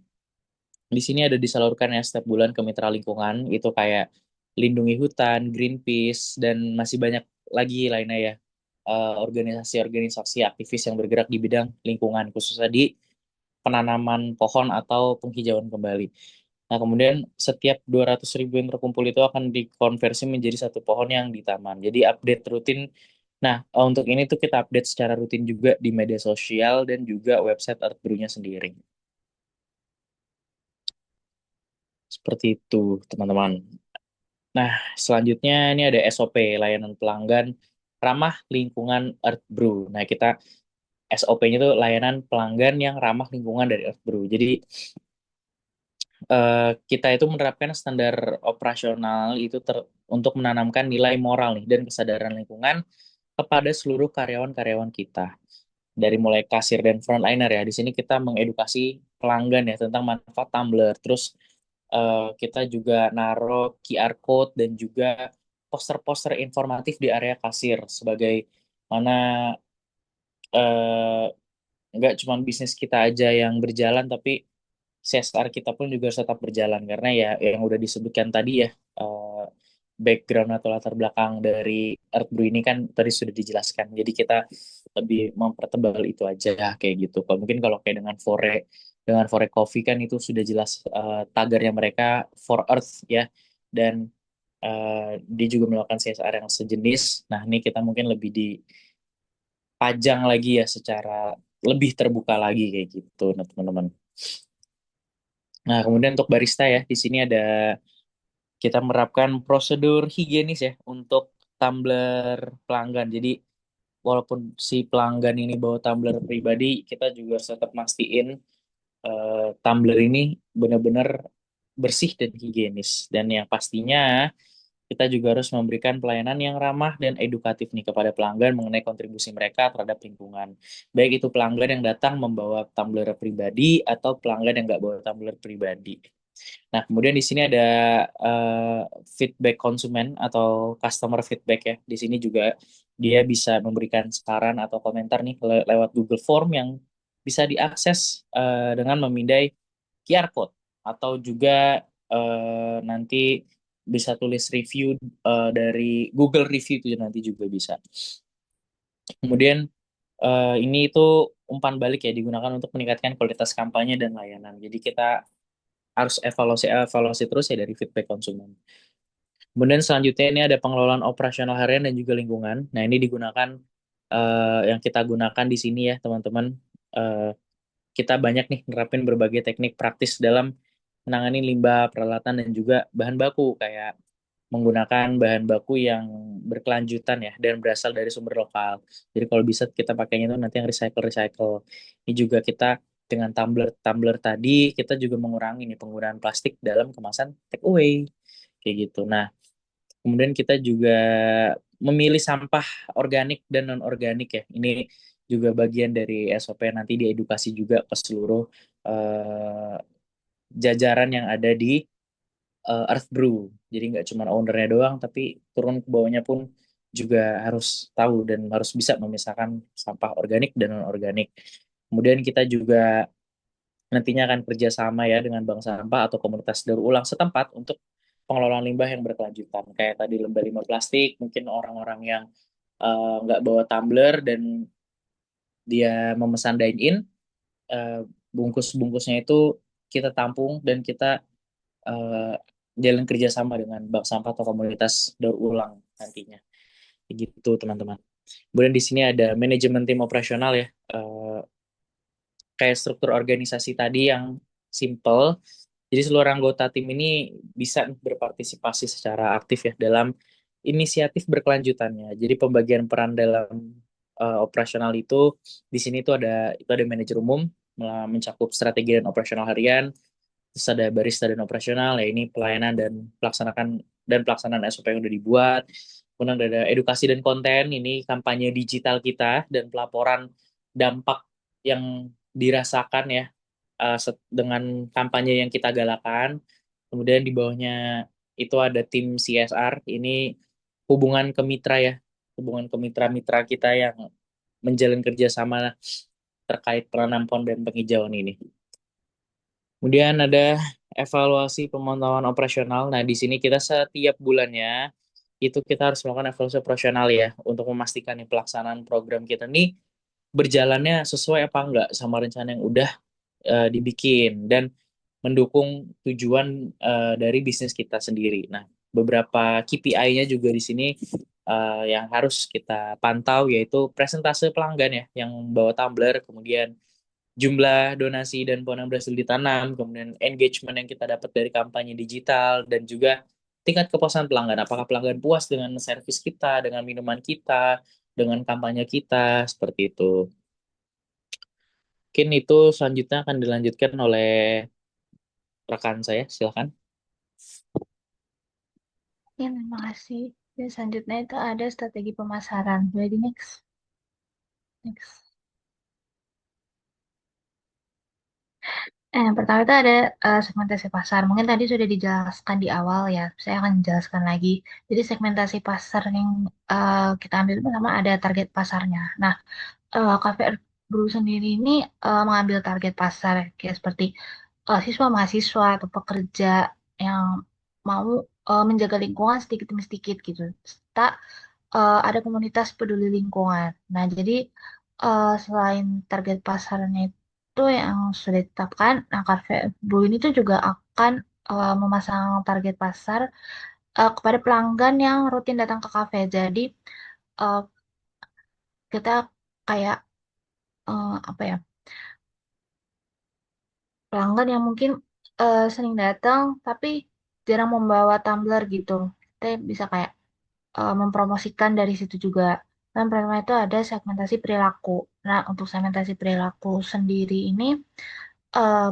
di sini ada disalurkan ya setiap bulan ke mitra lingkungan, itu kayak Lindungi Hutan, Greenpeace, dan masih banyak lagi lainnya ya. Organisasi-organisasi aktivis yang bergerak di bidang lingkungan, khususnya di penanaman pohon atau penghijauan kembali. Nah, kemudian setiap 200.000 yang terkumpul itu akan dikonversi menjadi satu pohon yang di taman. Jadi update rutin. Nah, untuk ini tuh kita update secara rutin juga di media sosial dan juga website Earth Brew-nya sendiri. Seperti itu, teman-teman. Nah, selanjutnya ini ada SOP, layanan pelanggan ramah lingkungan Earth Brew. Nah, kita SOP-nya itu layanan pelanggan yang ramah lingkungan dari Earth Brew. Jadi, kita itu menerapkan standar operasional itu untuk menanamkan nilai moral nih dan kesadaran lingkungan kepada seluruh karyawan-karyawan kita. Dari mulai kasir dan frontliner ya. Di sini kita mengedukasi pelanggan ya tentang manfaat tumbler. Terus kita juga naruh QR code dan juga poster-poster informatif di area kasir sebagai mana eh, nggak cuma bisnis kita aja yang berjalan, tapi CSR kita pun juga harus tetap berjalan karena ya yang udah disebutkan tadi ya, eh, background atau latar belakang dari Earth Brew ini kan tadi sudah dijelaskan. Jadi kita lebih mempertebal itu aja kayak gitu. Kalau mungkin kalau kayak dengan Fore Coffee kan itu sudah jelas tagarnya mereka for Earth ya, dan dia juga melakukan CSR yang sejenis. Nah, ini kita mungkin lebih dipajang lagi ya secara lebih terbuka lagi kayak gitu, nah teman-teman. Nah, kemudian untuk barista ya, di sini ada kita menerapkan prosedur higienis ya untuk tumbler pelanggan. Jadi walaupun si pelanggan ini bawa tumbler pribadi, kita juga harus tetap mastiin tumbler ini benar-benar bersih dan higienis. Dan yang pastinya kita juga harus memberikan pelayanan yang ramah dan edukatif nih kepada pelanggan mengenai kontribusi mereka terhadap lingkungan. Baik itu pelanggan yang datang membawa tumbler pribadi atau pelanggan yang nggak bawa tumbler pribadi. Nah, kemudian di sini ada eh, feedback konsumen atau customer feedback ya. Di sini juga dia bisa memberikan saran atau komentar nih lewat Google Form yang bisa diakses dengan memindai QR code atau juga nanti bisa tulis review dari Google Review itu nanti juga bisa. Kemudian ini itu umpan balik ya digunakan untuk meningkatkan kualitas kampanye dan layanan. Jadi kita harus evaluasi evaluasi terus ya dari feedback konsumen. Kemudian selanjutnya ini ada pengelolaan operasional harian dan juga lingkungan. Nah, ini digunakan yang kita gunakan di sini ya, teman-teman. Eh, kita banyak nih nerapin berbagai teknik praktis dalam menangani limbah, peralatan dan juga bahan baku kayak menggunakan bahan baku yang berkelanjutan ya dan berasal dari sumber lokal. Jadi kalau bisa kita pakainya itu nanti yang recycle. Ini juga kita dengan tumbler tadi kita juga mengurangi nih penggunaan plastik dalam kemasan take away kayak gitu. Nah, kemudian kita juga memilih sampah organik dan non organik ya. Ini juga bagian dari SOP nanti diedukasi juga ke seluruh eh, jajaran yang ada di Earth Brew. Jadi nggak cuma ownernya doang, tapi turun ke bawahnya pun juga harus tahu dan harus bisa memisahkan sampah organik dan non organik. Kemudian kita juga nantinya akan kerjasama ya dengan bank sampah atau komunitas daur ulang setempat untuk pengelolaan limbah yang berkelanjutan. Kayak tadi limbah-limbah plastik, mungkin orang-orang yang nggak bawa tumbler dan dia memesan dine-in, eh, bungkus-bungkusnya itu kita tampung dan kita eh, jalan kerjasama dengan bank sampah atau komunitas daur ulang nantinya. Gitu teman-teman. Kemudian di sini ada manajemen tim operasional ya. Kayak struktur organisasi tadi yang simple. Jadi seluruh anggota tim ini bisa berpartisipasi secara aktif ya dalam inisiatif berkelanjutannya. Jadi pembagian peran dalam operasional di sini itu ada manajer umum mencakup strategi dan operasional harian, terus ada barista dan operasional ya ini pelayanan dan pelaksanaan SOP yang udah dibuat. Kemudian ada edukasi dan konten, ini kampanye digital kita dan pelaporan dampak yang dirasakan ya dengan kampanye yang kita galakan. Kemudian di bawahnya itu ada tim CSR, ini hubungan ke mitra ya, hubungan ke mitra-mitra kita yang menjalin kerjasama terkait penanam pohon dan penghijauan ini. Kemudian ada evaluasi pemantauan operasional. Nah, di sini kita setiap bulannya itu kita harus melakukan evaluasi operasional ya untuk memastikan nih pelaksanaan program kita nih berjalannya sesuai apa enggak sama rencana yang udah dibikin dan mendukung tujuan dari bisnis kita sendiri. Nah, beberapa KPI-nya juga di sini yang harus kita pantau yaitu presentase pelanggan ya yang bawa tumbler, kemudian jumlah donasi dan pohon yang berhasil ditanam, kemudian engagement yang kita dapat dari kampanye digital, dan juga tingkat kepuasan pelanggan. Apakah pelanggan puas dengan servis kita, dengan minuman kita, dengan kampanye kita, seperti itu. Mungkin itu selanjutnya akan dilanjutkan oleh rekan saya, silakan. Ya, terima kasih. Dan selanjutnya itu ada strategi pemasaran. Jadi next. Next. Yang pertama itu ada segmentasi pasar. Mungkin tadi sudah dijelaskan di awal ya. Saya akan jelaskan lagi. Jadi segmentasi pasar yang kita ambil pertama ada target pasarnya. Nah, Cafe Earth Brew sendiri ini mengambil target pasar kayak seperti siswa mahasiswa atau pekerja yang mau menjaga lingkungan sedikit demi sedikit gitu. Serta ada komunitas peduli lingkungan. Nah, jadi selain target pasarnya itu yang sudah ditetapkan, nah Cafe Blue ini tuh juga akan memasang target pasar kepada pelanggan yang rutin datang ke kafe. Jadi eh, kita kayak apa ya, pelanggan yang mungkin sering datang tapi jarang membawa tumbler gitu. Kita bisa kayak mempromosikan dari situ juga. Dan pertama itu ada segmentasi perilaku. Nah, untuk segmentasi perilaku sendiri ini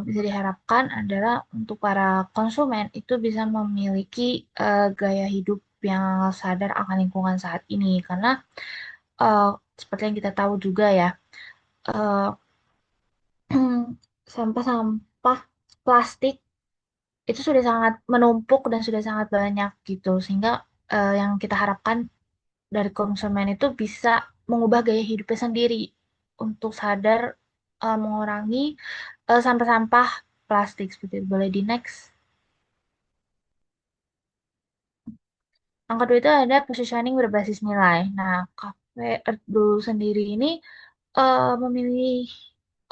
bisa diharapkan adalah untuk para konsumen itu bisa memiliki gaya hidup yang sadar akan lingkungan saat ini. Karena eh, seperti yang kita tahu juga ya, eh, sampah-sampah plastik itu sudah sangat menumpuk dan sudah sangat banyak gitu. Sehingga yang kita harapkan dari konsumen itu bisa mengubah gaya hidupnya sendiri untuk sadar mengurangi sampah-sampah plastik seperti itu. Boleh di next. Yang kedua itu ada positioning berbasis nilai. Nah, Cafe Earth Brew sendiri ini memilih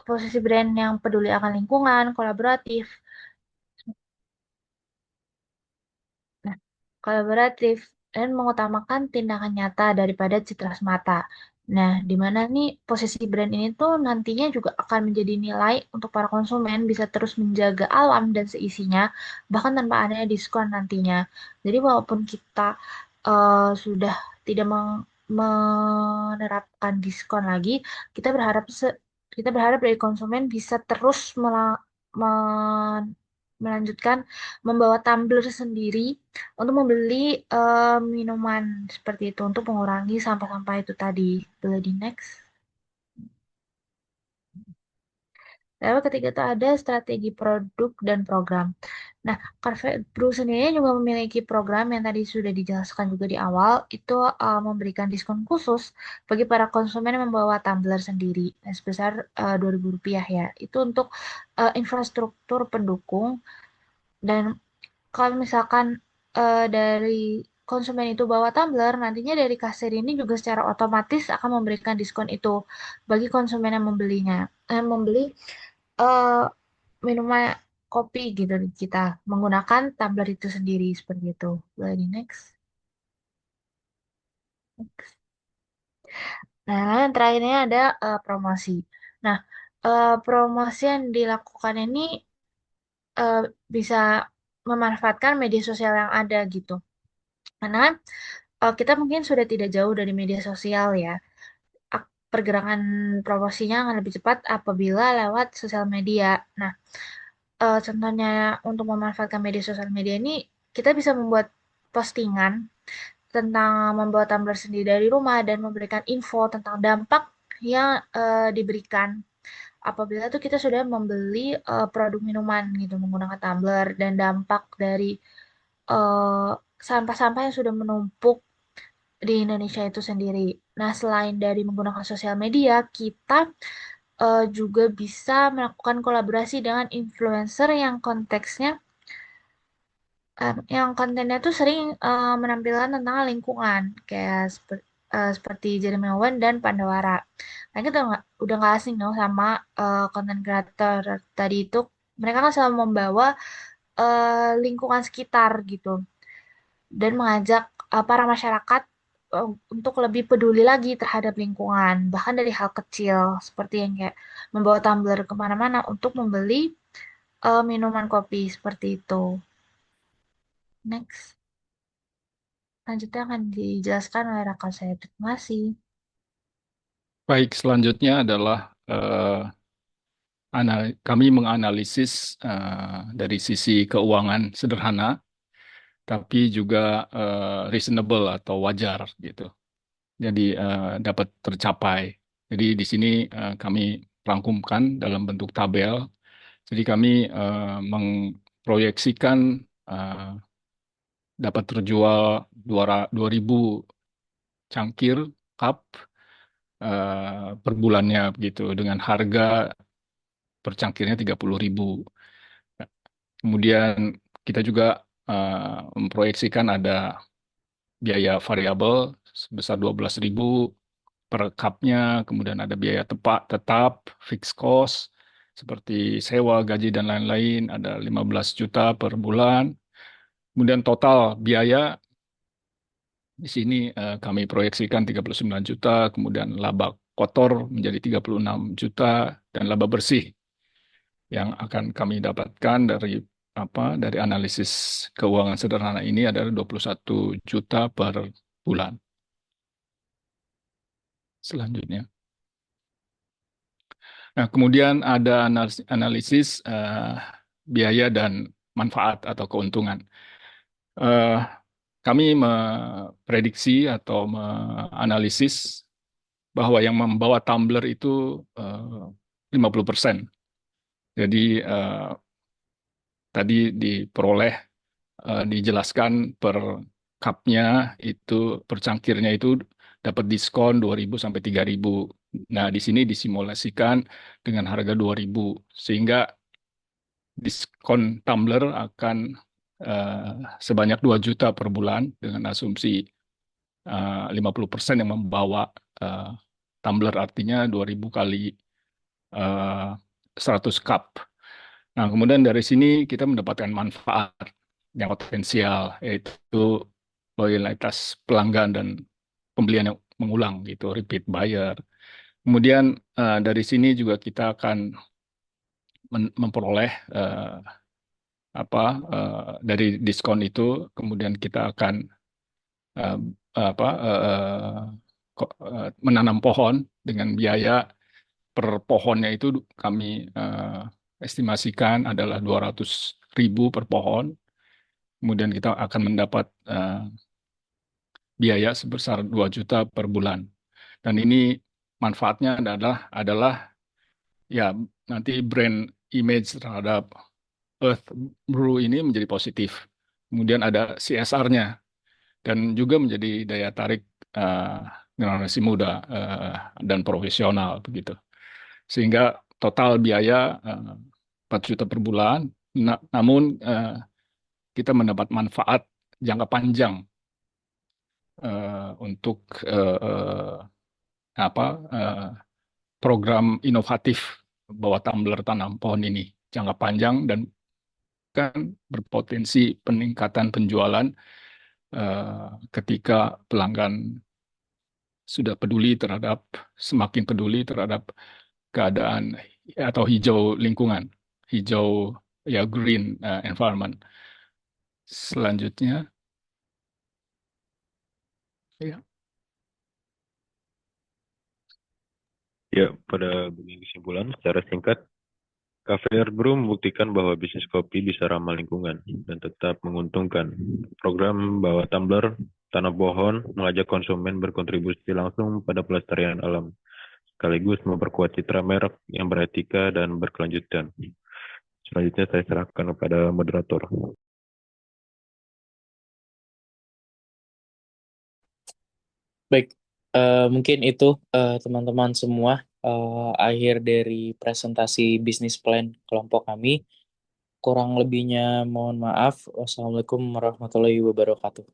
posisi brand yang peduli akan lingkungan, kolaboratif, nah, kolaboratif dan mengutamakan tindakan nyata daripada citra semata. Nah, di mana nih posisi brand ini tuh nantinya juga akan menjadi nilai untuk para konsumen bisa terus menjaga alam dan seisinya, bahkan tanpa adanya diskon nantinya. Jadi walaupun kita sudah tidak menerapkan diskon lagi, kita berharap kita berharap dari konsumen bisa terus melanjutkan membawa tumbler sendiri untuk membeli minuman seperti itu untuk mengurangi sampah-sampah itu tadi. Boleh di next. Lalu ketiga itu ada strategi produk dan program. Nah, Cafe Brew sendiri juga memiliki program yang tadi sudah dijelaskan juga di awal, itu memberikan diskon khusus bagi para konsumen yang membawa tumbler sendiri sebesar Rp2.000 ya. Itu untuk infrastruktur pendukung dan kalau misalkan dari konsumen itu bawa tumbler, nantinya dari kasir ini juga secara otomatis akan memberikan diskon itu bagi konsumen yang membeli eh, minuman kopi gitu di kita menggunakan tumbler itu sendiri seperti itu. Boleh di next. Nah, yang terakhirnya ada promosi. Nah, promosi yang dilakukan ini eh, bisa memanfaatkan media sosial yang ada gitu. Karena kita mungkin sudah tidak jauh dari media sosial ya. Pergerakan promosinya akan lebih cepat apabila lewat sosial media. Nah, contohnya untuk memanfaatkan media sosial media ini, kita bisa membuat postingan tentang membawa tumbler sendiri dari rumah dan memberikan info tentang dampak yang diberikan apabila tuh kita sudah membeli produk minuman gitu menggunakan tumbler dan dampak dari eh, sampah-sampah yang sudah menumpuk di Indonesia itu sendiri. Nah, selain dari menggunakan sosial media, kita juga bisa melakukan kolaborasi dengan influencer yang kontennya tuh sering menampilkan tentang lingkungan, kayak seperti Jeremy Owen dan Pandawara. Nah, kita udah nggak asing dong sama konten kreator tadi itu. Mereka kan selalu membawa lingkungan sekitar gitu dan mengajak para masyarakat untuk lebih peduli lagi terhadap lingkungan, bahkan dari hal kecil seperti yang kayak membawa tumbler kemana-mana untuk membeli minuman kopi seperti itu. Next, selanjutnya akan dijelaskan oleh rekan saya. Terima kasih. Baik, selanjutnya adalah kami menganalisis dari sisi keuangan sederhana, tapi juga reasonable atau wajar gitu. Jadi dapat tercapai. Jadi di sini kami rangkumkan dalam bentuk tabel. Jadi kami mengproyeksikan dapat terjual 2.000 cangkir cup per bulannya begitu dengan harga per cangkirnya 30.000. Kemudian kita juga memproyeksikan ada biaya variabel sebesar 12.000 per cupnya, kemudian ada biaya tetap, fixed cost, seperti sewa, gaji, dan lain-lain, ada 15 juta per bulan. Kemudian total biaya di sini kami proyeksikan 39 juta, kemudian laba kotor menjadi 36 juta, dan laba bersih yang akan kami dapatkan dari analisis keuangan sederhana ini adalah 21 juta per bulan. Selanjutnya. Nah, kemudian ada analisis biaya dan manfaat atau keuntungan. Eh, Kami memprediksi atau menganalisis bahwa yang membawa tumbler itu 50%. Jadi tadi diperoleh, dijelaskan per cupnya itu, per cangkirnya itu dapat diskon 2.000 sampai 3.000. Nah, di sini disimulasikan dengan harga 2.000, sehingga diskon tumbler akan sebanyak 2 juta per bulan dengan asumsi 50% yang membawa tumbler, artinya 2.000 kali 100 cup. Nah, kemudian dari sini kita mendapatkan manfaat yang potensial, yaitu loyalitas pelanggan dan pembelian yang mengulang, gitu, repeat buyer. Kemudian dari sini juga kita akan memperoleh dari diskon itu, kemudian kita akan menanam pohon dengan biaya per pohonnya itu kami estimasikan adalah 200.000 per pohon. Kemudian kita akan mendapat biaya sebesar 2 juta per bulan. Dan ini manfaatnya adalah ya nanti brand image terhadap Earth Brew ini menjadi positif. Kemudian ada CSR-nya dan juga menjadi daya tarik generasi muda dan profesional begitu. Sehingga total biaya 4 juta per bulan, namun kita mendapat manfaat jangka panjang untuk program inovatif bawah tumbler tanam pohon ini, jangka panjang, dan kan berpotensi peningkatan penjualan ketika pelanggan sudah semakin peduli terhadap keadaan atau hijau lingkungan, hijau ya green environment. Selanjutnya, ya. Ya, pada bagian kesimpulan, secara singkat, Cafe Earth Brew membuktikan bahwa bisnis kopi bisa ramah lingkungan dan tetap menguntungkan. Program bawa tumbler, tanam pohon, mengajak konsumen berkontribusi langsung pada pelestarian alam, sekaligus memperkuat citra merek yang beretika dan berkelanjutan. Selanjutnya saya serahkan kepada moderator. Baik, mungkin itu teman-teman semua akhir dari presentasi bisnis plan kelompok kami. Kurang lebihnya mohon maaf. Wassalamualaikum warahmatullahi wabarakatuh.